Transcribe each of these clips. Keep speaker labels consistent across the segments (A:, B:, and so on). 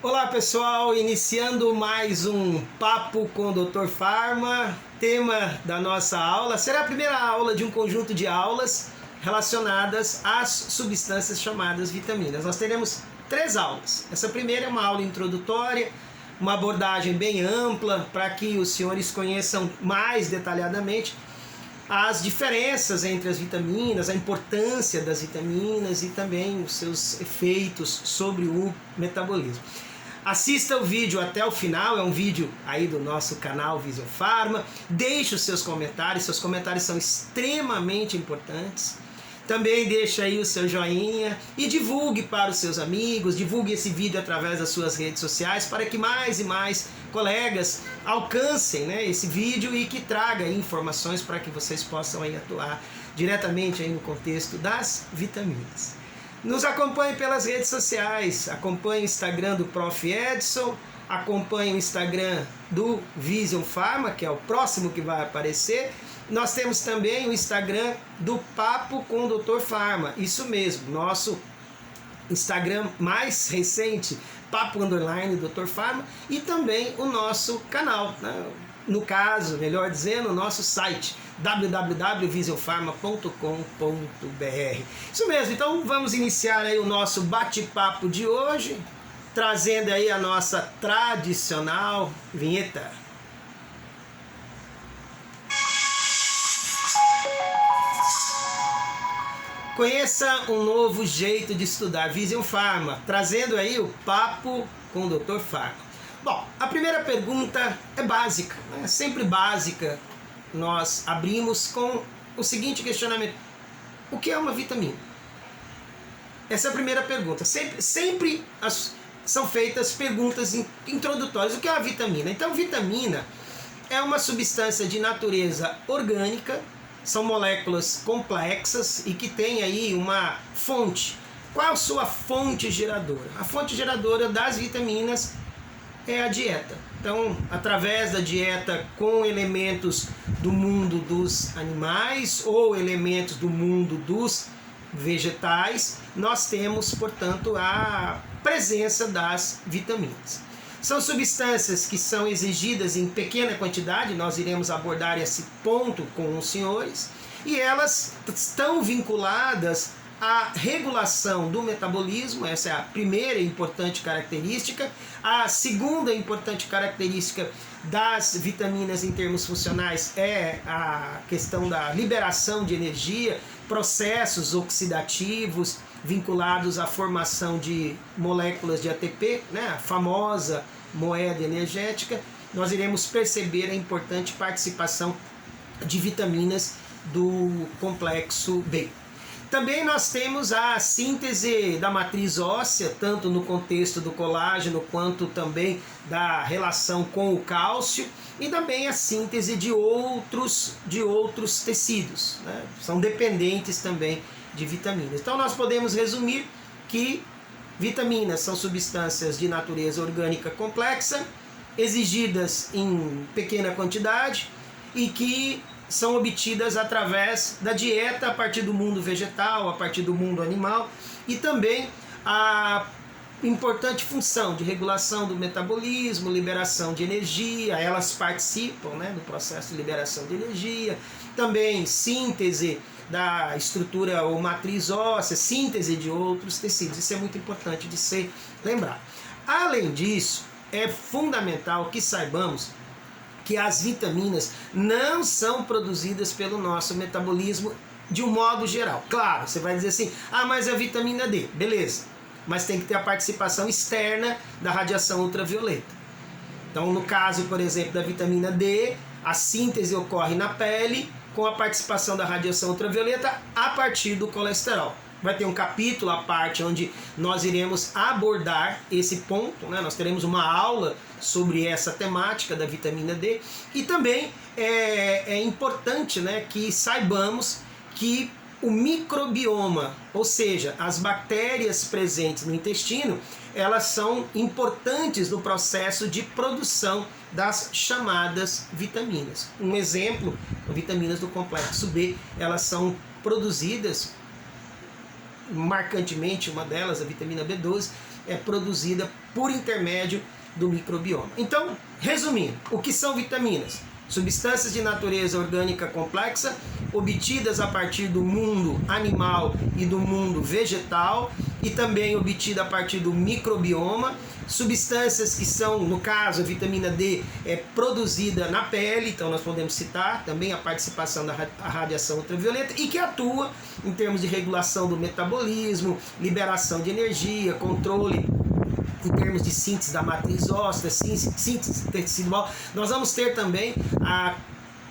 A: Olá pessoal, iniciando mais um Papo com o Dr. Pharma. Tema da nossa aula será a primeira aula de um conjunto de aulas relacionadas às substâncias chamadas vitaminas. Nós teremos 3 aulas. Essa primeira é uma aula introdutória, uma abordagem bem ampla para que os senhores conheçam mais detalhadamente as diferenças entre as vitaminas, a importância das vitaminas e também os seus efeitos sobre o metabolismo. Assista o vídeo até o final, é um vídeo aí do nosso canal Vision Pharma. Deixe os seus comentários são extremamente importantes. Também deixe aí o seu joinha e divulgue para os seus amigos, divulgue esse vídeo através das suas redes sociais para que mais e mais colegas alcancem, esse vídeo e que traga informações para que vocês possam aí atuar diretamente aí no contexto das vitaminas. Nos acompanhe pelas redes sociais, acompanhe o Instagram do Prof. Edson, acompanhe o Instagram do Vision Pharma, que é o próximo que vai aparecer. Nós temos também o Instagram do Papo com o Dr. Pharma, isso mesmo, nosso Instagram mais recente, Papo _ Dr. Pharma, e também o nosso canal, no caso, melhor dizendo, o nosso site www.visionpharma.com.br. Isso mesmo, então vamos iniciar aí o nosso bate-papo de hoje, trazendo aí a nossa tradicional vinheta. Conheça um novo jeito de estudar Vision Pharma, trazendo aí o Papo com o Dr. Pharma. Bom, a primeira pergunta é básica, sempre básica. Nós abrimos com o seguinte questionamento: o que é uma vitamina? Essa é a primeira pergunta. Sempre são feitas perguntas introdutórias. O que é uma vitamina? Então, vitamina é uma substância de natureza orgânica, são moléculas complexas e que tem aí uma fonte. Qual a sua fonte geradora? A fonte geradora das vitaminas é a dieta. Então, através da dieta com elementos do mundo dos animais ou elementos do mundo dos vegetais, nós temos, portanto, a presença das vitaminas. São substâncias que são exigidas em pequena quantidade, nós iremos abordar esse ponto com os senhores, e elas estão vinculadas à regulação do metabolismo. Essa é a primeira importante característica. A segunda importante característica das vitaminas em termos funcionais é a questão da liberação de energia, processos oxidativos vinculados à formação de moléculas de ATP, a famosa moeda energética. Nós iremos perceber a importante participação de vitaminas do complexo B. Também nós temos a síntese da matriz óssea, tanto no contexto do colágeno quanto também da relação com o cálcio, e também a síntese de outros tecidos, são dependentes também de vitaminas. Então nós podemos resumir que vitaminas são substâncias de natureza orgânica complexa, exigidas em pequena quantidade e que são obtidas através da dieta a partir do mundo vegetal, a partir do mundo animal, e também a importante função de regulação do metabolismo, liberação de energia. Elas participam do processo de liberação de energia, também síntese da estrutura ou matriz óssea, síntese de outros tecidos. Isso é muito importante de ser lembrado. Além disso, é fundamental que saibamos que as vitaminas não são produzidas pelo nosso metabolismo de um modo geral. Claro, você vai dizer assim, mas é a vitamina D, beleza, mas tem que ter a participação externa da radiação ultravioleta. Então, no caso, por exemplo, da vitamina D, a síntese ocorre na pele com a participação da radiação ultravioleta a partir do colesterol. Vai ter um capítulo à parte onde nós iremos abordar esse ponto, Nós teremos uma aula sobre essa temática da vitamina D. E também é importante, que saibamos que o microbioma, ou seja, as bactérias presentes no intestino, elas são importantes no processo de produção das chamadas vitaminas. Um exemplo, vitaminas do complexo B, elas são produzidas marcantemente, uma delas, a vitamina B12, é produzida por intermédio do microbioma. Então, resumindo, o que são vitaminas? Substâncias de natureza orgânica complexa, obtidas a partir do mundo animal e do mundo vegetal, e também obtida a partir do microbioma. Substâncias que são, no caso, a vitamina D é produzida na pele, então nós podemos citar também a participação da radiação ultravioleta, e que atua em termos de regulação do metabolismo, liberação de energia, controle em termos de síntese da matriz óssea, síntese tecidual. Nós vamos ter também a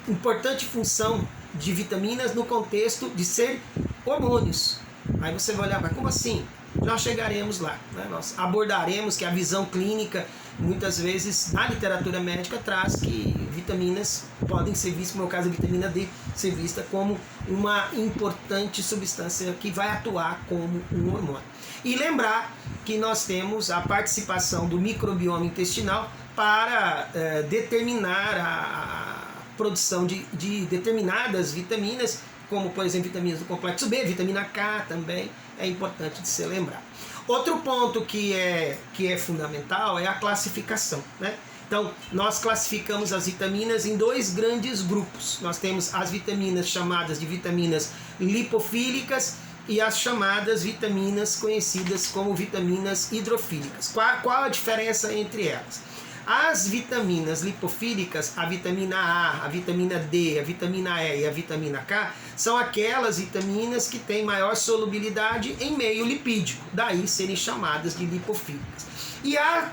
A: importante função de vitaminas no contexto de ser hormônios. Aí você vai olhar, mas como assim? Já chegaremos lá, né? Nós abordaremos que a visão clínica, muitas vezes, na literatura médica, traz que vitaminas podem ser vistas, no caso a vitamina D, ser vista como uma importante substância que vai atuar como um hormônio. E lembrar que nós temos a participação do microbioma intestinal para determinar a produção de determinadas vitaminas, como, por exemplo, vitaminas do complexo B, vitamina K também, é importante de ser lembrado. Outro ponto que é fundamental é a classificação, né? Então, nós classificamos as vitaminas em dois grandes grupos. Nós temos as vitaminas chamadas de vitaminas lipofílicas e as chamadas vitaminas conhecidas como vitaminas hidrofílicas. Qual a diferença entre elas? As vitaminas lipofílicas, a vitamina A, a vitamina D, a vitamina E e a vitamina K, são aquelas vitaminas que têm maior solubilidade em meio lipídico, daí serem chamadas de lipofílicas. E as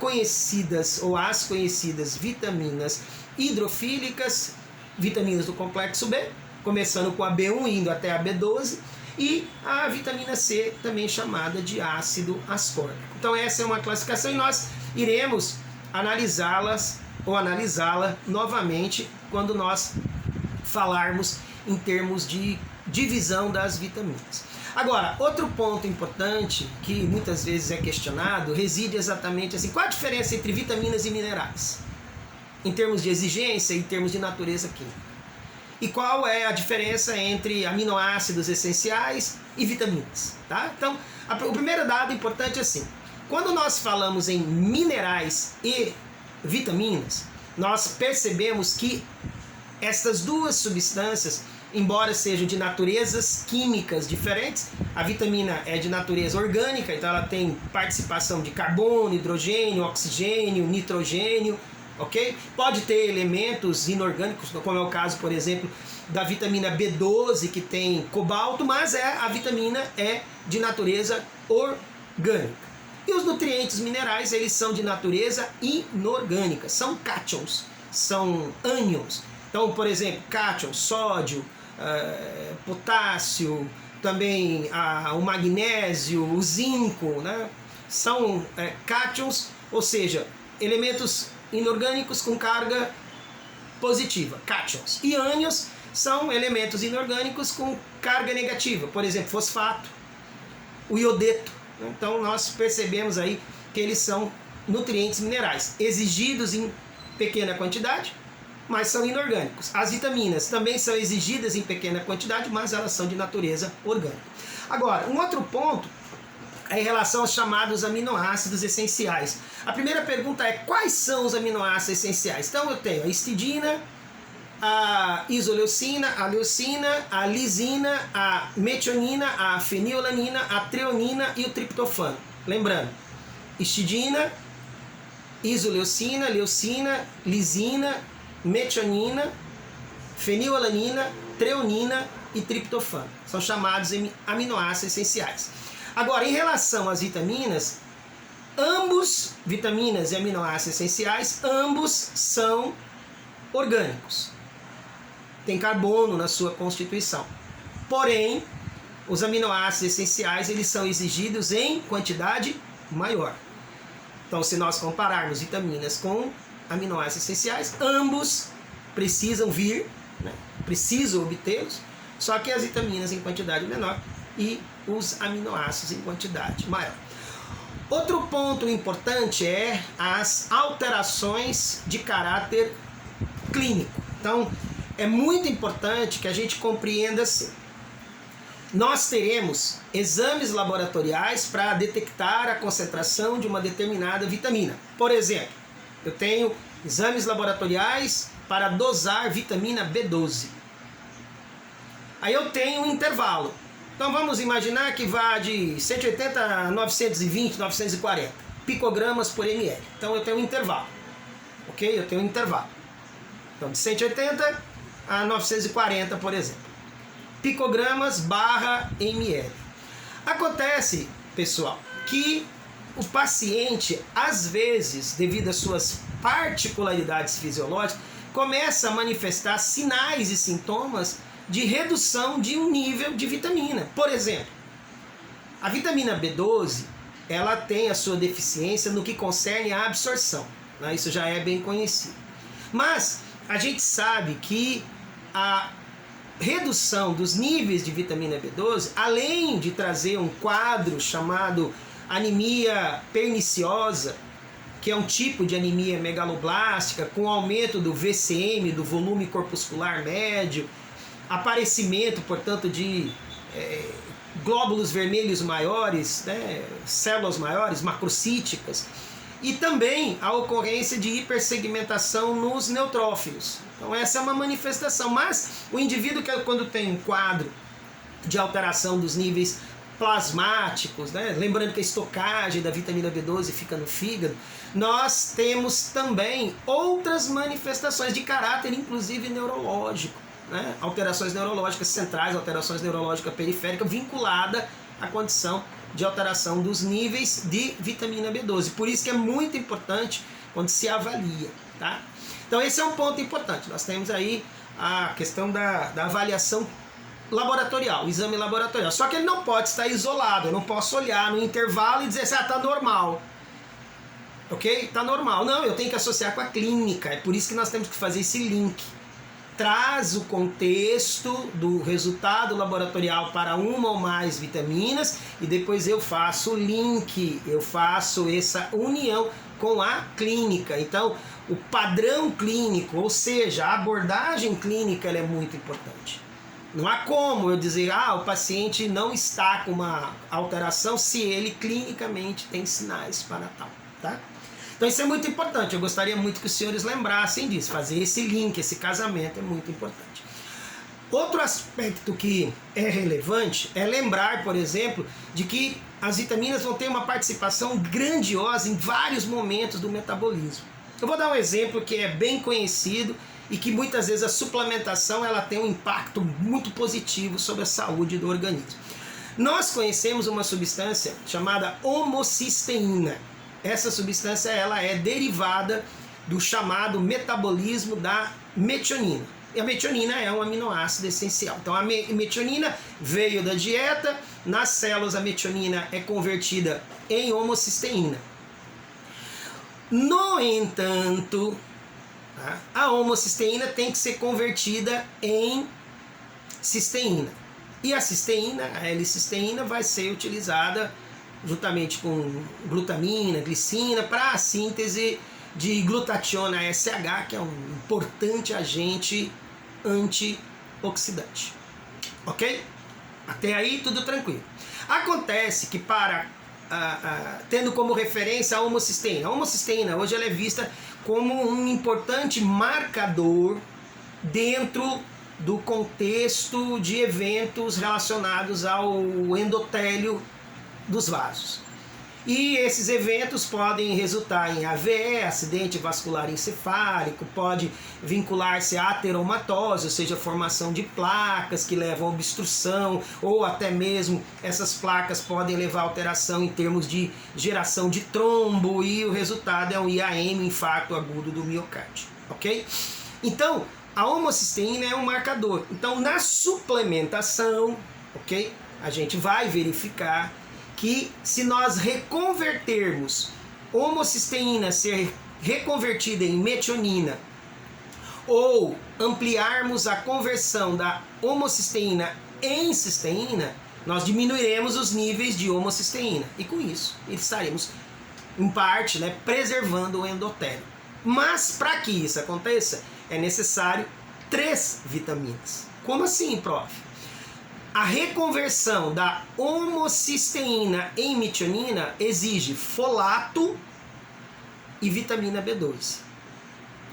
A: conhecidas vitaminas hidrofílicas, vitaminas do complexo B, começando com a B1 indo até a B12, e a vitamina C, também chamada de ácido ascórbico. Então essa é uma classificação e nós iremos analisá-las ou analisá-la novamente quando nós falarmos em termos de divisão das vitaminas. Agora, outro ponto importante que muitas vezes é questionado reside exatamente assim: qual a diferença entre vitaminas e minerais? Em termos de exigência e em termos de natureza química. E qual é a diferença entre aminoácidos essenciais e vitaminas? Tá? Então, o primeiro dado importante é assim: quando nós falamos em minerais e vitaminas, nós percebemos que estas duas substâncias, embora sejam de naturezas químicas diferentes, a vitamina é de natureza orgânica, então ela tem participação de carbono, hidrogênio, oxigênio, nitrogênio, ok? Pode ter elementos inorgânicos, como é o caso, por exemplo, da vitamina B12, que tem cobalto, mas a vitamina é de natureza orgânica. E os nutrientes minerais, eles são de natureza inorgânica, são cátions, são ânions. Então, por exemplo, cátion, sódio, potássio, também o magnésio, o zinco, né? São cátions, ou seja, elementos inorgânicos com carga positiva, cátions. E ânions são elementos inorgânicos com carga negativa, por exemplo, fosfato, o iodeto. Então nós percebemos aí que eles são nutrientes minerais, exigidos em pequena quantidade, mas são inorgânicos. As vitaminas também são exigidas em pequena quantidade, mas elas são de natureza orgânica. Agora, um outro ponto é em relação aos chamados aminoácidos essenciais. A primeira pergunta é: quais são os aminoácidos essenciais? Então eu tenho a histidina, a isoleucina, a leucina, a lisina, a metionina, a fenilalanina, a treonina e o triptofano. Lembrando, histidina, isoleucina, leucina, lisina, metionina, fenilalanina, treonina e triptofano. São chamados aminoácidos essenciais. Agora, em relação às vitaminas, ambos, vitaminas e aminoácidos essenciais, ambos são orgânicos. Tem carbono na sua constituição. Porém, os aminoácidos essenciais, eles são exigidos em quantidade maior. Então, se nós compararmos vitaminas com aminoácidos essenciais, ambos precisam vir, né? Precisam obtê-los, só que as vitaminas em quantidade menor e os aminoácidos em quantidade maior. Outro ponto importante é as alterações de caráter clínico. Então, é muito importante que a gente compreenda assim: nós teremos exames laboratoriais para detectar a concentração de uma determinada vitamina. Por exemplo, eu tenho exames laboratoriais para dosar vitamina B12. Aí eu tenho um intervalo. Então vamos imaginar que vá de 180 a 920, 940 picogramas por ml. Então eu tenho um intervalo. Ok? Eu tenho um intervalo. Então de 180 a 940, por exemplo. Picogramas barra ml. Acontece, pessoal, que o paciente, às vezes, devido às suas particularidades fisiológicas, começa a manifestar sinais e sintomas de redução de um nível de vitamina. Por exemplo, a vitamina B12, ela tem a sua deficiência no que concerne a absorção, né? Isso já é bem conhecido. Mas a gente sabe que a redução dos níveis de vitamina B12, além de trazer um quadro chamado anemia perniciosa, que é um tipo de anemia megaloblástica, com aumento do VCM, do volume corpuscular médio, aparecimento, portanto, de glóbulos vermelhos maiores, né, células maiores, macrocíticas, e também a ocorrência de hipersegmentação nos neutrófilos. Então essa é uma manifestação, mas o indivíduo que quando tem um quadro de alteração dos níveis plasmáticos, né, lembrando que a estocagem da vitamina B12 fica no fígado, nós temos também outras manifestações de caráter, inclusive neurológico, né, alterações neurológicas centrais, alterações neurológicas periféricas vinculada à condição de alteração dos níveis de vitamina B12. Por isso que é muito importante quando se avalia, tá? Então esse é um ponto importante. Nós temos aí a questão da avaliação laboratorial, o exame laboratorial. Só que ele não pode estar isolado. Eu não posso olhar no intervalo e dizer assim, tá normal. Ok? Tá normal. Não, eu tenho que associar com a clínica. É por isso que nós temos que fazer esse link. Traz o contexto do resultado laboratorial para uma ou mais vitaminas e depois eu faço o link, eu faço essa união com a clínica. Então, o padrão clínico, ou seja, a abordagem clínica, ela é muito importante. Não há como eu dizer, o paciente não está com uma alteração se ele clinicamente tem sinais para tal, tá? Então isso é muito importante, eu gostaria muito que os senhores lembrassem disso, fazer esse link, esse casamento é muito importante. Outro aspecto que é relevante é lembrar, por exemplo, de que as vitaminas vão ter uma participação grandiosa em vários momentos do metabolismo. Eu vou dar um exemplo que é bem conhecido e que muitas vezes a suplementação ela tem um impacto muito positivo sobre a saúde do organismo. Nós conhecemos uma substância chamada homocisteína. Essa substância ela é derivada do chamado metabolismo da metionina. E a metionina é um aminoácido essencial. Então a metionina veio da dieta, nas células a metionina é convertida em homocisteína. No entanto, a homocisteína tem que ser convertida em cisteína. E a cisteína, a L-cisteína, vai ser utilizada juntamente com glutamina, glicina, para a síntese de glutationa SH, que é um importante agente antioxidante. Ok? Até aí tudo tranquilo. Acontece que tendo como referência a homocisteína hoje ela é vista como um importante marcador dentro do contexto de eventos relacionados ao endotélio dos vasos. E esses eventos podem resultar em AVE, acidente vascular encefálico, pode vincular-se à ateromatose, ou seja, formação de placas que levam a obstrução, ou até mesmo essas placas podem levar a alteração em termos de geração de trombo, e o resultado é um IAM, infarto agudo do miocárdio, ok? Então, a homocisteína é um marcador. Então, na suplementação, ok? A gente vai verificar que se nós reconvertermos homocisteína ser reconvertida em metionina ou ampliarmos a conversão da homocisteína em cisteína, nós diminuiremos os níveis de homocisteína e com isso estaremos em parte, preservando o endotélio. Mas para que isso aconteça é necessário 3 vitaminas. Como assim, prof? A reconversão da homocisteína em metionina exige folato e vitamina B12.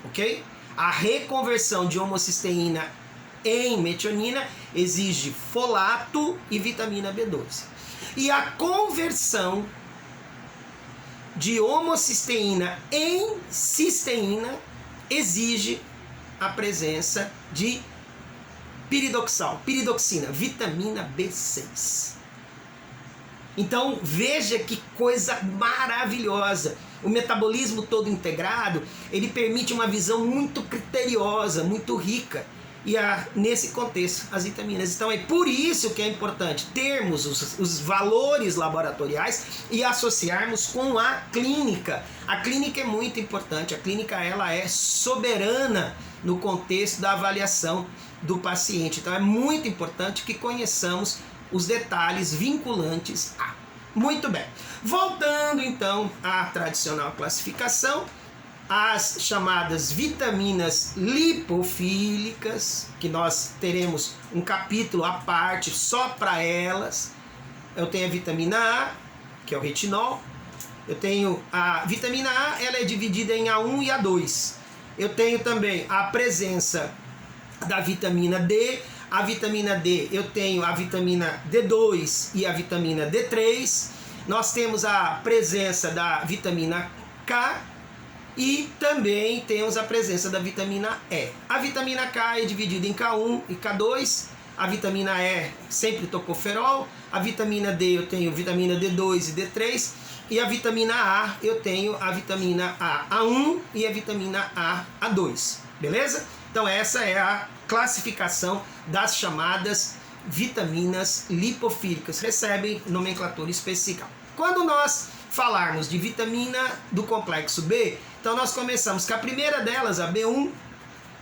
A: Ok? A reconversão de homocisteína em metionina exige folato e vitamina B12. E a conversão de homocisteína em cisteína exige a presença de piridoxina, vitamina B6. Então veja que coisa maravilhosa. O metabolismo todo integrado, ele permite uma visão muito criteriosa, muito rica. E nesse contexto, as vitaminas estão aí. Por isso que é importante termos os valores laboratoriais e associarmos com a clínica. A clínica é muito importante. A clínica ela é soberana no contexto da avaliação do paciente. Então é muito importante que conheçamos os detalhes vinculantes a. Muito bem. Voltando então à tradicional classificação, as chamadas vitaminas lipofílicas, que nós teremos um capítulo à parte só para elas. Eu tenho a vitamina A, que é o retinol. Eu tenho a vitamina A, ela é dividida em A1 e A2. Eu tenho também a presença da vitamina D. A vitamina D, eu tenho a vitamina D2 e a vitamina D3. Nós temos a presença da vitamina K e também temos a presença da vitamina E. A vitamina K é dividida em K1 e K2. A vitamina E, sempre tocoferol. A vitamina D, eu tenho vitamina D2 e D3. E a vitamina A, eu tenho a vitamina A1 e a vitamina A2. Beleza? Então essa é a classificação das chamadas vitaminas lipofílicas. Recebem nomenclatura especial. Quando nós falarmos de vitamina do complexo B, então nós começamos com a primeira delas, a B1,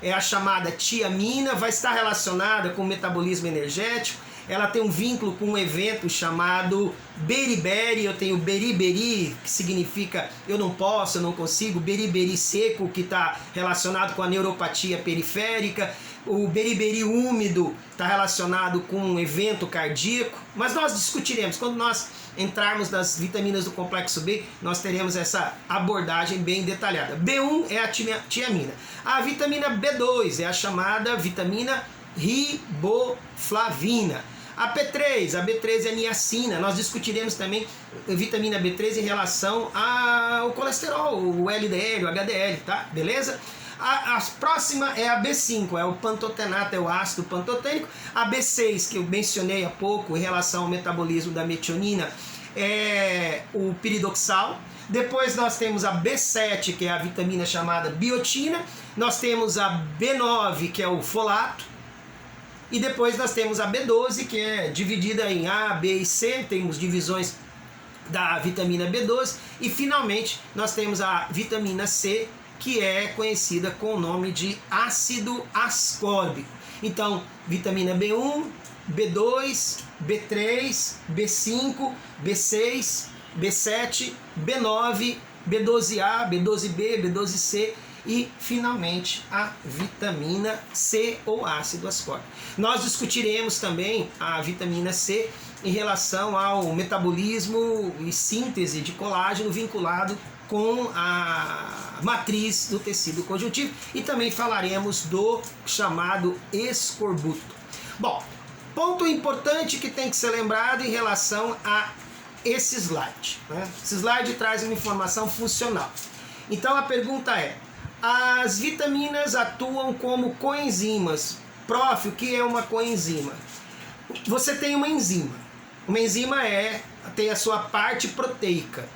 A: é a chamada tiamina, vai estar relacionada com o metabolismo energético. Ela tem um vínculo com um evento chamado beriberi. Eu tenho beriberi, que significa eu não posso, eu não consigo. Beriberi seco, que está relacionado com a neuropatia periférica. O beriberi úmido está relacionado com um evento cardíaco. Mas nós discutiremos, quando nós entrarmos nas vitaminas do complexo B, nós teremos essa abordagem bem detalhada. B1 é a tiamina. A vitamina B2 é a chamada vitamina riboflavina. A B3 é a niacina. Nós discutiremos também a vitamina B3 em relação ao colesterol, o LDL, o HDL, tá? Beleza? A próxima é a B5, é o pantotenato, é o ácido pantotênico. A B6, que eu mencionei há pouco em relação ao metabolismo da metionina, é o piridoxal. Depois nós temos a B7, que é a vitamina chamada biotina. Nós temos a B9, que é o folato. E depois nós temos a B12, que é dividida em A, B e C. Temos divisões da vitamina B12. E finalmente nós temos a vitamina C, que é conhecida com o nome de ácido ascórbico. Então, vitamina B1, B2, B3, B5, B6, B7, B9, B12A, B12B, B12C e, finalmente, a vitamina C ou ácido ascórbico. Nós discutiremos também a vitamina C em relação ao metabolismo e síntese de colágeno vinculado com a matriz do tecido conjuntivo e também falaremos do chamado escorbuto. Bom, ponto importante que tem que ser lembrado em relação a esse slide, né? Esse slide traz uma informação funcional. Então a pergunta é: as vitaminas atuam como coenzimas. Prof, o que é uma coenzima? Você tem uma enzima. Uma enzima tem a sua parte proteica.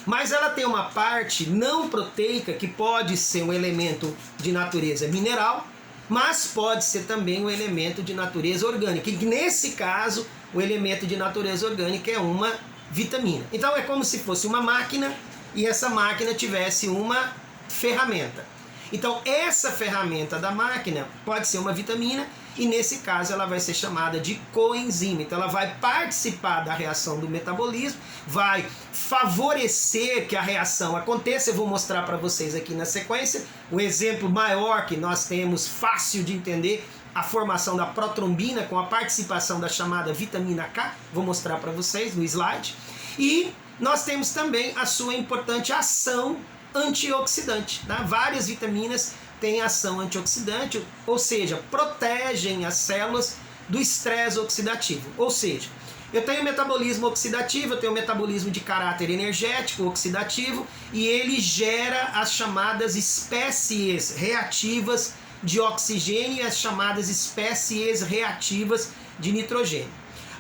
A: Mas ela tem uma parte não proteica que pode ser um elemento de natureza mineral, mas pode ser também um elemento de natureza orgânica. E nesse caso, o elemento de natureza orgânica é uma vitamina. Então é como se fosse uma máquina e essa máquina tivesse uma ferramenta. Então essa ferramenta da máquina pode ser uma vitamina e nesse caso ela vai ser chamada de coenzima. Então ela vai participar da reação do metabolismo, vai favorecer que a reação aconteça. Eu vou mostrar para vocês aqui na sequência o exemplo maior que nós temos, fácil de entender, a formação da protrombina com a participação da chamada vitamina K, vou mostrar para vocês no slide. E nós temos também a sua importante ação antioxidante. Tá? Várias vitaminas têm ação antioxidante, ou seja, protegem as células do estresse oxidativo. Ou seja, eu tenho metabolismo oxidativo, eu tenho metabolismo de caráter energético oxidativo, e ele gera as chamadas espécies reativas de oxigênio e as chamadas espécies reativas de nitrogênio.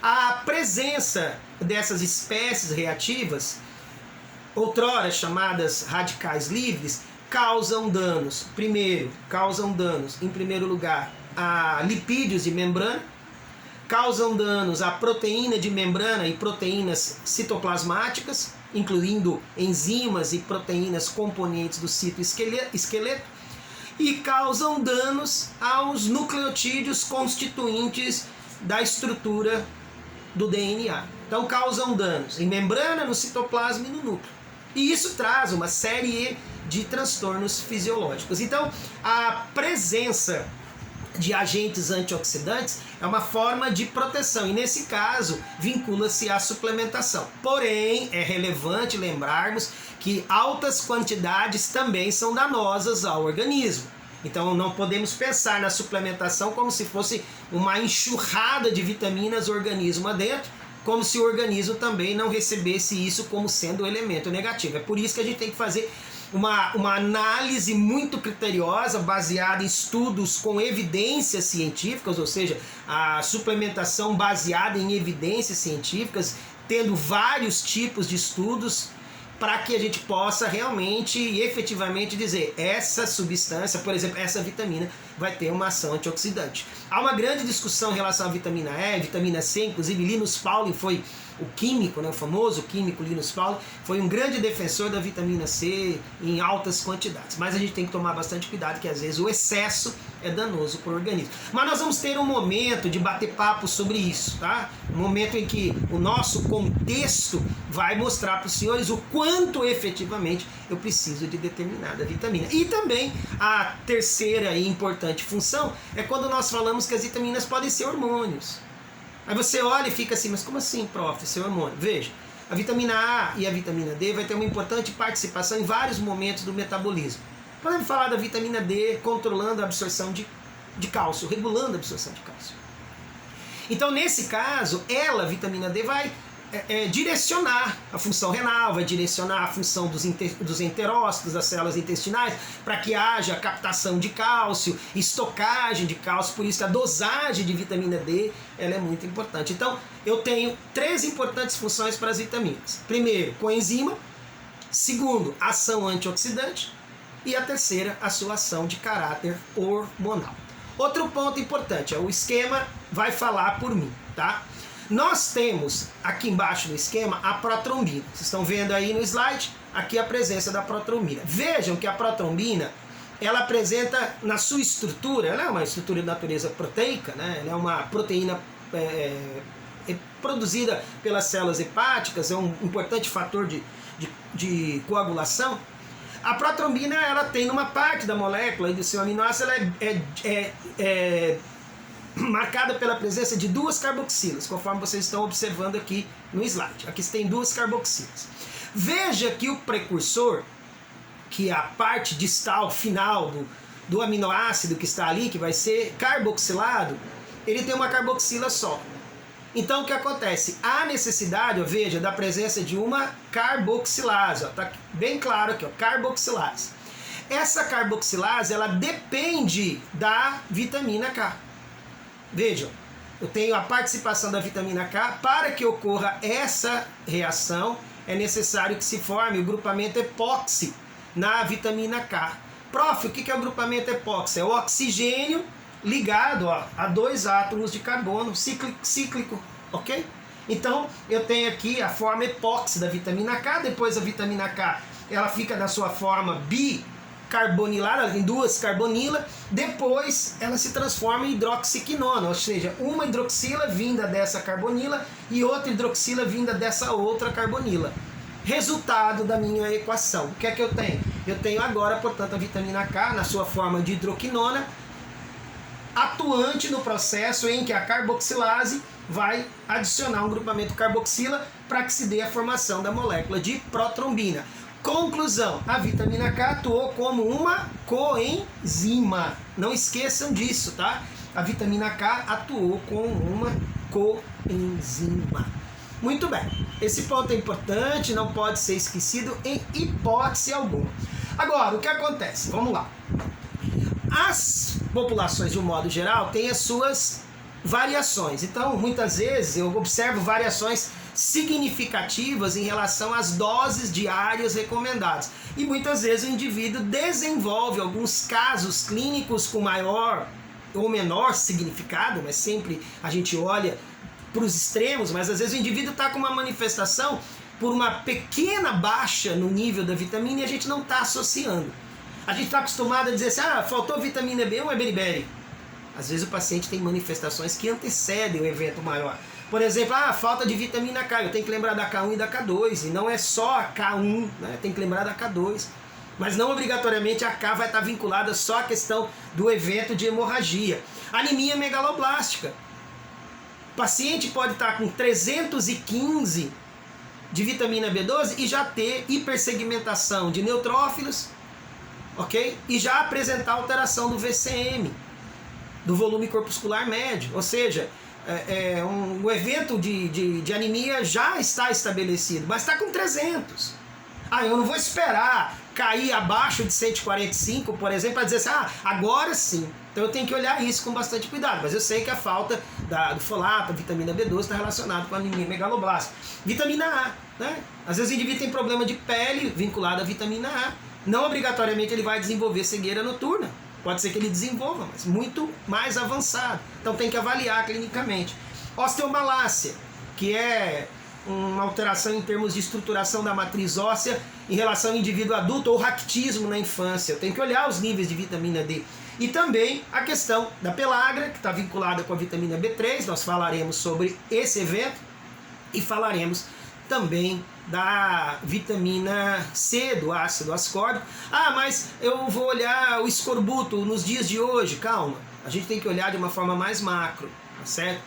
A: A presença dessas espécies reativas, outrora chamadas radicais livres, causam danos. Causam danos, em primeiro lugar, a lipídios de membrana, causam danos à proteína de membrana e proteínas citoplasmáticas, incluindo enzimas e proteínas componentes do citoesqueleto, e causam danos aos nucleotídeos constituintes da estrutura do DNA. Então causam danos em membrana, no citoplasma e no núcleo. E isso traz uma série de transtornos fisiológicos. Então a presença de agentes antioxidantes é uma forma de proteção, e nesse caso vincula-se à suplementação. Porém, é relevante lembrarmos que altas quantidades também são danosas ao organismo. Então não podemos pensar na suplementação como se fosse uma enxurrada de vitaminas organismo adentro, como se o organismo também não recebesse isso como sendo um elemento negativo. É por isso que a gente tem que fazer uma análise muito criteriosa, baseada em estudos com evidências científicas, ou seja, a suplementação baseada em evidências científicas, tendo vários tipos de estudos, para que a gente possa realmente e efetivamente dizer essa substância, por exemplo, essa vitamina vai ter uma ação antioxidante. Há uma grande discussão em relação à vitamina E, vitamina C, inclusive Linus Pauling foi o químico, né, o famoso químico Linus Pauling, foi um grande defensor da vitamina C em altas quantidades. Mas a gente tem que tomar bastante cuidado, que às vezes o excesso é danoso para o organismo. Mas nós vamos ter um momento de bater papo sobre isso, tá? Um momento em que o nosso contexto vai mostrar para os senhores o quanto efetivamente eu preciso de determinada vitamina. E também a terceira e importante função é quando nós falamos que as vitaminas podem ser hormônios. Aí você olha e fica assim, mas como assim, prof, ser hormônio? Veja, a vitamina A e a vitamina D vai ter uma importante participação em vários momentos do metabolismo. Podemos falar da vitamina D controlando a absorção de cálcio, regulando a absorção de cálcio. Então, nesse caso, a vitamina D vai direcionar a função renal, vai direcionar a função dos enterócitos, das células intestinais, para que haja captação de cálcio, estocagem de cálcio. Por isso que a dosagem de vitamina D ela é muito importante. Então, eu tenho 3 importantes funções para as vitaminas. Primeiro, coenzima. Segundo, ação antioxidante. E a terceira, a sua ação de caráter hormonal. Outro ponto importante, o esquema vai falar por mim, tá? Nós temos aqui embaixo no esquema a protrombina. Vocês estão vendo aí no slide, aqui a presença da protrombina. Vejam que a protrombina, ela apresenta na sua estrutura, ela é uma estrutura de natureza proteica, né? Ela é uma proteína produzida pelas células hepáticas, é um importante fator de coagulação. A protrombina, ela tem numa parte da molécula e do seu aminoácido, ela é marcada pela presença de 2 carboxilas, conforme vocês estão observando aqui no slide. Aqui tem 2 carboxilas. Veja que o precursor, que é a parte distal final do aminoácido que está ali, que vai ser carboxilado, ele tem uma carboxila só. Então o que acontece? Há necessidade, veja, da presença de uma carboxilase. Está bem claro aqui, carboxilase. Essa carboxilase, ela depende da vitamina K. Vejam, eu tenho a participação da vitamina K. Para que ocorra essa reação, é necessário que se forme o grupamento epóxi na vitamina K. Prof, o que é o grupamento epóxi? É o oxigênio ligado a 2 átomos de carbono cíclico, ok? Então, eu tenho aqui a forma epóxi da vitamina K. Depois a vitamina K, ela fica na sua forma bicarbonilada, ela tem 2 carbonilas. Depois ela se transforma em hidroxiquinona, ou seja, uma hidroxila vinda dessa carbonila e outra hidroxila vinda dessa outra carbonila. Resultado da minha equação. O que é que eu tenho? Eu tenho agora, portanto, a vitamina K na sua forma de hidroquinona, atuante no processo em que a carboxilase vai adicionar um grupamento carboxila para que se dê a formação da molécula de protrombina. Conclusão, a vitamina K atuou como uma coenzima. Não esqueçam disso, tá? A vitamina K atuou como uma coenzima. Muito bem, esse ponto é importante, não pode ser esquecido em hipótese alguma. Agora, o que acontece? Vamos lá. As populações, de um modo geral, têm as suas variações. Então, muitas vezes, eu observo variações significativas em relação às doses diárias recomendadas. E muitas vezes o indivíduo desenvolve alguns casos clínicos com maior ou menor significado, mas sempre a gente olha para os extremos, mas às vezes o indivíduo está com uma manifestação por uma pequena baixa no nível da vitamina e a gente não está associando. A gente está acostumado a dizer assim, faltou vitamina B1, é beriberi. Às vezes o paciente tem manifestações que antecedem o evento maior. Por exemplo, falta de vitamina K, eu tenho que lembrar da K1 e da K2, e não é só a K1, né? Tem que lembrar da K2. Mas não obrigatoriamente a K vai estar vinculada só à questão do evento de hemorragia. Anemia megaloblástica. O paciente pode estar com 315 de vitamina B12 e já ter hipersegmentação de neutrófilos, ok? E já apresentar alteração do VCM, do volume corpuscular médio. Ou seja, um evento de anemia já está estabelecido, mas está com 300. Eu não vou esperar cair abaixo de 145, por exemplo, para dizer assim, agora sim. Então eu tenho que olhar isso com bastante cuidado, mas eu sei que a falta do folato, a vitamina B12 está relacionada com a anemia megaloblástica. Vitamina A, né? Às vezes o indivíduo tem problema de pele vinculado à vitamina A. Não obrigatoriamente ele vai desenvolver cegueira noturna. Pode ser que ele desenvolva, mas muito mais avançado. Então tem que avaliar clinicamente. Osteomalácia, que é uma alteração em termos de estruturação da matriz óssea em relação ao indivíduo adulto ou raquitismo na infância. Eu tenho que olhar os níveis de vitamina D. E também a questão da pellagra, que está vinculada com a vitamina B3. Nós falaremos sobre esse evento e falaremos também da vitamina C, do ácido ascórbico. Mas eu vou olhar o escorbuto nos dias de hoje. Calma, a gente tem que olhar de uma forma mais macro, tá certo?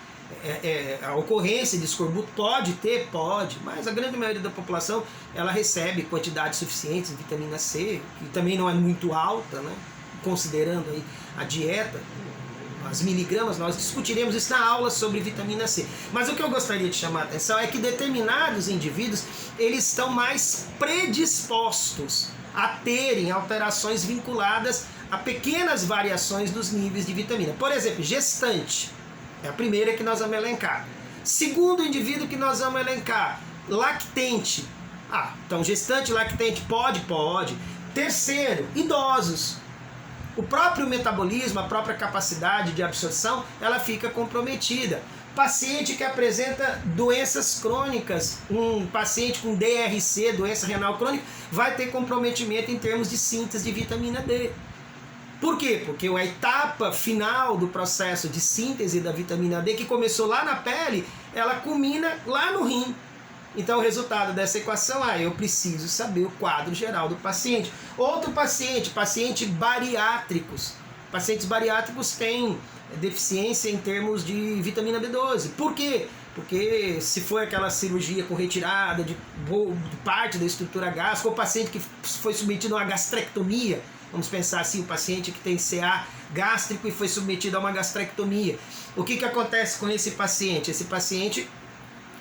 A: A ocorrência de escorbuto pode, mas a grande maioria da população ela recebe quantidades suficientes de vitamina C, que também não é muito alta, né? Considerando aí a dieta, as miligramas, nós discutiremos isso na aula sobre vitamina C. Mas o que eu gostaria de chamar a atenção é que determinados indivíduos eles estão mais predispostos a terem alterações vinculadas a pequenas variações dos níveis de vitamina. Por exemplo, gestante. É a primeira que nós vamos elencar. Segundo indivíduo que nós vamos elencar, lactente. Então gestante, lactente, pode. Terceiro, idosos. O próprio metabolismo, a própria capacidade de absorção, ela fica comprometida. Paciente que apresenta doenças crônicas, um paciente com DRC, doença renal crônica, vai ter comprometimento em termos de síntese de vitamina D. Por quê? Porque a etapa final do processo de síntese da vitamina D, que começou lá na pele, ela culmina lá no rim. Então o resultado dessa equação eu preciso saber o quadro geral do paciente. Outro paciente bariátricos. Pacientes bariátricos têm deficiência em termos de vitamina B12. Por quê? Porque se for aquela cirurgia com retirada de parte da estrutura gástrica, ou paciente que foi submetido a uma gastrectomia, vamos pensar assim, o paciente que tem CA gástrico e foi submetido a uma gastrectomia. O que acontece com esse paciente? Esse paciente,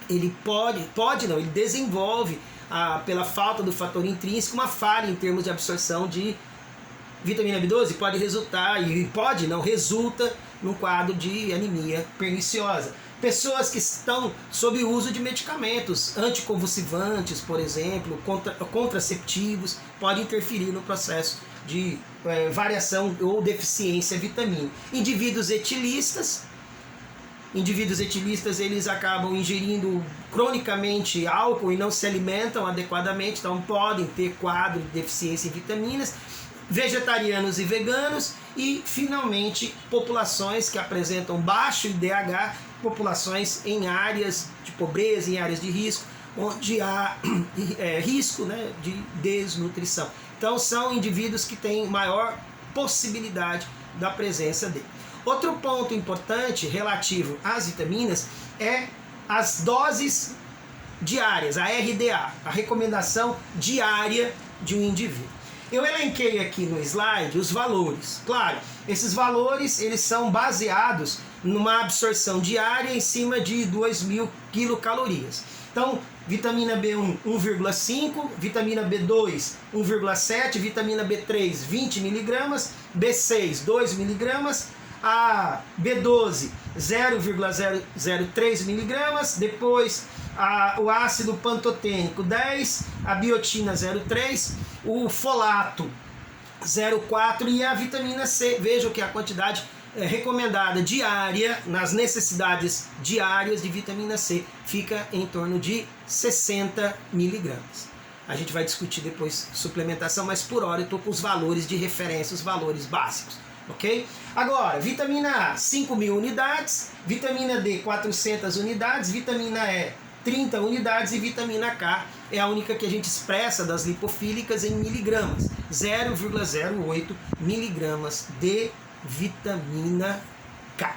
A: ele ele desenvolve, pela falta do fator intrínseco, uma falha em termos de absorção de vitamina B12, pode resultar, resulta num quadro de anemia perniciosa. Pessoas que estão sob o uso de medicamentos anticonvulsivantes, por exemplo, contraceptivos, podem interferir no processo de variação ou deficiência vitamínica. Indivíduos etilistas, eles acabam ingerindo cronicamente álcool e não se alimentam adequadamente, então podem ter quadro de deficiência em vitaminas. Vegetarianos e veganos e, finalmente, populações que apresentam baixo IDH, populações em áreas de pobreza, em áreas de risco, onde há risco, né, de desnutrição. Então são indivíduos que têm maior possibilidade da presença dele. Outro ponto importante relativo às vitaminas é as doses diárias, a RDA, a recomendação diária de um indivíduo. Eu elenquei aqui no slide os valores. Claro, esses valores eles são baseados numa absorção diária em cima de 2.000 quilocalorias. Então, vitamina B1, 1,5, vitamina B2, 1,7, vitamina B3, 20 miligramas, B6, 2 miligramas, a B12, 0,003 miligramas, depois o ácido pantotênico 10, a biotina 0,3, o folato 0,4 e a vitamina C. Vejam que a quantidade recomendada diária, nas necessidades diárias de vitamina C, fica em torno de 60 miligramas. A gente vai discutir depois suplementação, mas por hora eu estou com os valores de referência, os valores básicos. Ok? Agora, vitamina A, 5.000 unidades, vitamina D, 400 unidades, vitamina E, 30 unidades e vitamina K é a única que a gente expressa das lipofílicas em miligramas, 0,08 miligramas de vitamina K,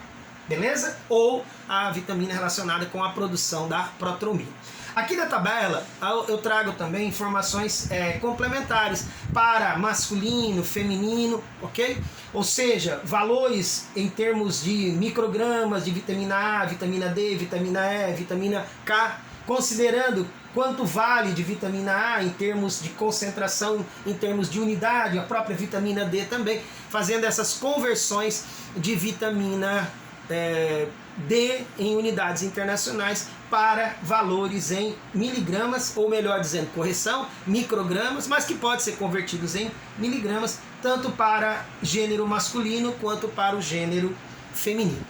A: beleza? Ou a vitamina relacionada com a produção da protrombina. Aqui na tabela eu trago também informações complementares para masculino, feminino, ok? Ou seja, valores em termos de microgramas de vitamina A, vitamina D, vitamina E, vitamina K, considerando quanto vale de vitamina A em termos de concentração, em termos de unidade, a própria vitamina D também, fazendo essas conversões de vitamina D em unidades internacionais para valores em miligramas, ou melhor dizendo, correção, microgramas, mas que pode ser convertidos em miligramas, tanto para gênero masculino quanto para o gênero feminino.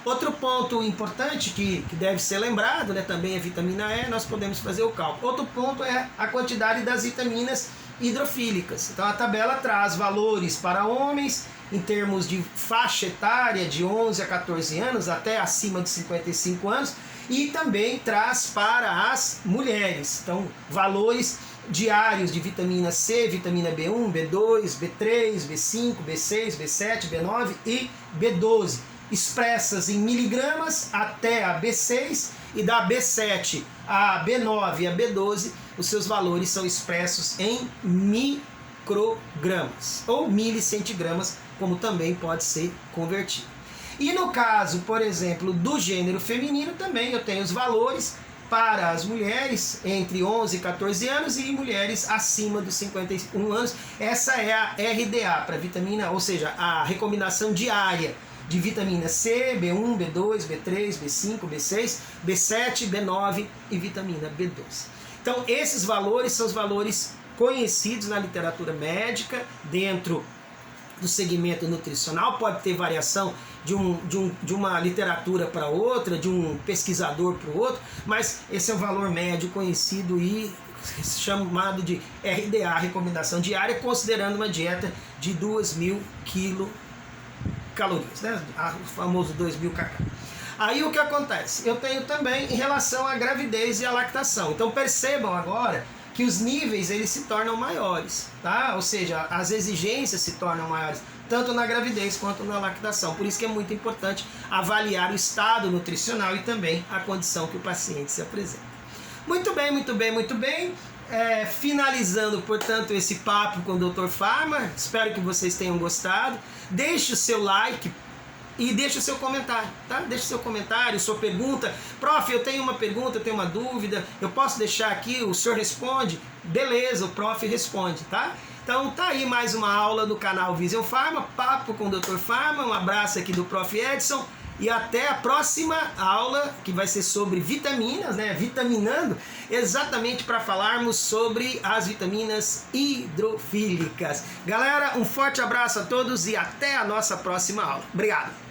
A: Outro ponto importante que deve ser lembrado, né, também é vitamina E, nós podemos fazer o cálculo. Outro ponto é a quantidade das vitaminas hidrofílicas. Então a tabela traz valores para homens em termos de faixa etária de 11 a 14 anos, até acima de 55 anos, e também traz para as mulheres. Então, valores diários de vitamina C, vitamina B1, B2, B3, B5, B6, B7, B9 e B12, expressas em miligramas até a B6, e da B7 a B9 e a B12, os seus valores são expressos em microgramas, ou milicentigramas, como também pode ser convertido. E no caso, por exemplo, do gênero feminino, também eu tenho os valores para as mulheres entre 11 e 14 anos e mulheres acima dos 51 anos. Essa é a RDA para vitamina, ou seja, a recomendação diária de vitamina C, B1, B2, B3, B5, B6, B7, B9 e vitamina B12. Então, esses valores são os valores conhecidos na literatura médica, dentro do segmento nutricional. Pode ter variação de uma literatura para outra, de um pesquisador para o outro, mas esse é o valor médio conhecido e chamado de RDA, recomendação diária, considerando uma dieta de 2.000 quilocalorias, né? O famoso 2.000 kcal. Aí o que acontece? Eu tenho também em relação à gravidez e à lactação. Então percebam agora que os níveis eles se tornam maiores, tá? Ou seja, as exigências se tornam maiores, tanto na gravidez quanto na lactação. Por isso que é muito importante avaliar o estado nutricional e também a condição que o paciente se apresenta. Muito bem, muito bem, muito bem. Finalizando, portanto, esse papo com o Dr. Pharma, espero que vocês tenham gostado. Deixe o seu like e deixe o seu comentário, tá? Deixe o seu comentário, sua pergunta. Prof, eu tenho uma pergunta, eu tenho uma dúvida, eu posso deixar aqui, o senhor responde? Beleza, o prof responde, tá? Então tá aí mais uma aula do canal Vision Pharma, papo com o Dr. Pharma. Um abraço aqui do Prof. Edson e até a próxima aula, que vai ser sobre vitaminas, né? Vitaminando, exatamente para falarmos sobre as vitaminas hidrofílicas. Galera, um forte abraço a todos e até a nossa próxima aula. Obrigado!